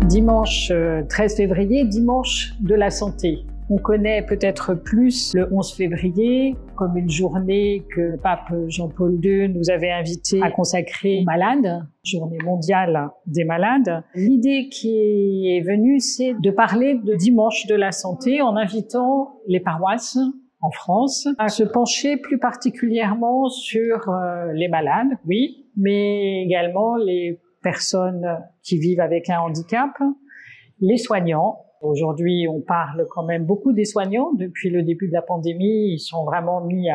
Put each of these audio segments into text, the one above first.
Dimanche 13 février, dimanche de la santé. On connaît peut-être plus le 11 février comme une journée que le pape Jean-Paul II nous avait invité à consacrer aux malades, journée mondiale des malades. L'idée qui est venue, c'est de parler de dimanche de la santé en invitant les paroisses en France à se pencher plus particulièrement sur les malades, oui, mais également les personnes qui vivent avec un handicap, les soignants. Aujourd'hui, on parle quand même beaucoup des soignants. Depuis le début de la pandémie, ils sont vraiment mis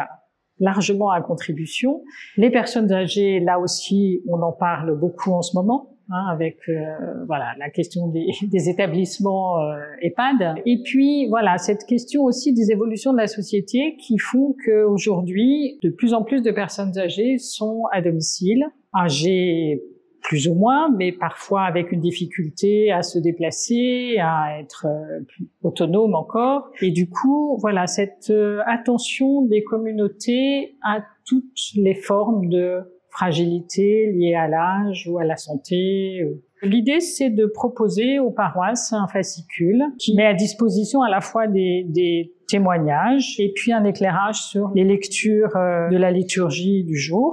largement à contribution. Les personnes âgées, là aussi, on en parle beaucoup en ce moment, avec la question des établissements EHPAD. Et puis, voilà, cette question aussi des évolutions de la société qui font qu'aujourd'hui, de plus en plus de personnes âgées sont à domicile, âgées plus ou moins, mais parfois avec une difficulté à se déplacer, à être plus autonome encore. Et du coup, voilà, cette attention des communautés à toutes les formes de fragilité liées à l'âge ou à la santé. L'idée, c'est de proposer aux paroisses un fascicule qui met à disposition à la fois des témoignages et puis un éclairage sur les lectures de la liturgie du jour,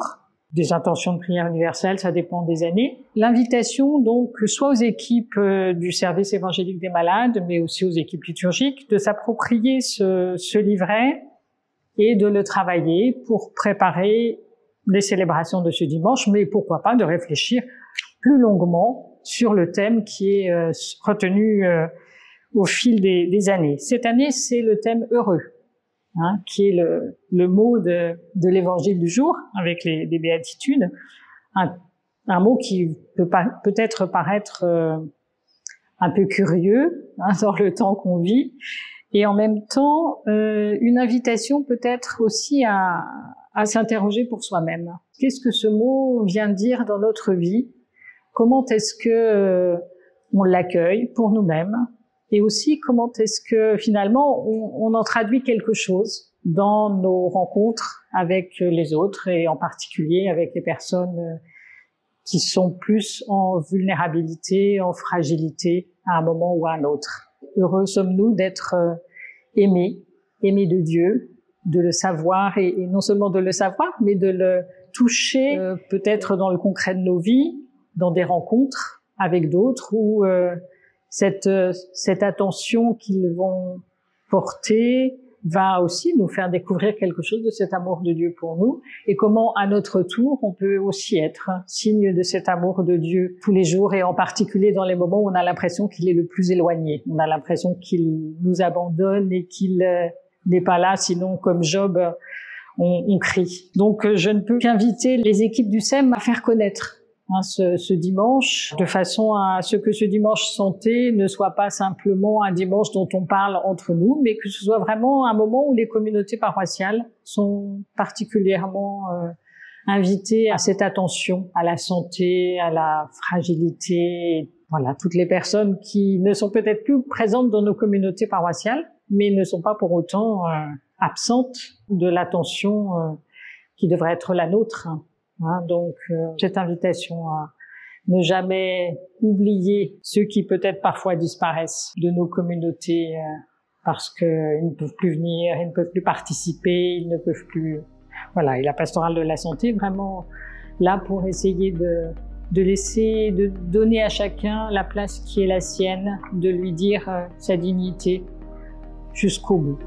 des intentions de prière universelle, ça dépend des années. L'invitation, donc, soit aux équipes du service évangélique des malades, mais aussi aux équipes liturgiques, de s'approprier ce livret et de le travailler pour préparer les célébrations de ce dimanche, mais pourquoi pas de réfléchir plus longuement sur le thème qui est retenu au fil des années. Cette année, c'est le thème heureux. Qui est le mot de l'évangile du jour, avec les béatitudes. Un mot qui peut-être paraître un peu curieux dans le temps qu'on vit, et en même temps une invitation peut-être aussi à s'interroger pour soi-même. Qu'est-ce que ce mot vient dire dans notre vie? Comment est-ce que on l'accueille pour nous-mêmes? Et aussi, comment est-ce que finalement on en traduit quelque chose dans nos rencontres avec les autres et en particulier avec les personnes qui sont plus en vulnérabilité, en fragilité à un moment ou à un autre. Heureux sommes-nous d'être aimés de Dieu, de le savoir et non seulement de le savoir, mais de le toucher peut-être dans le concret de nos vies, dans des rencontres avec d'autres où cette attention qu'ils vont porter va aussi nous faire découvrir quelque chose de cet amour de Dieu pour nous et comment à notre tour on peut aussi être signe de cet amour de Dieu tous les jours et en particulier dans les moments où on a l'impression qu'il est le plus éloigné, on a l'impression qu'il nous abandonne et qu'il n'est pas là, sinon comme Job on crie. Donc je ne peux qu'inviter les équipes du SEM à faire connaître ce dimanche, de façon à ce que ce dimanche santé ne soit pas simplement un dimanche dont on parle entre nous, mais que ce soit vraiment un moment où les communautés paroissiales sont particulièrement invitées à cette attention à la santé, à la fragilité. Voilà, toutes les personnes qui ne sont peut-être plus présentes dans nos communautés paroissiales, mais ne sont pas pour autant absentes de l'attention qui devrait être la nôtre. Donc, cette invitation à ne jamais oublier ceux qui peut-être parfois disparaissent de nos communautés parce qu'ils ne peuvent plus venir, ils ne peuvent plus participer, ils ne peuvent plus... Voilà, et la pastorale de la santé, vraiment là pour essayer de laisser, de donner à chacun la place qui est la sienne, de lui dire sa dignité jusqu'au bout.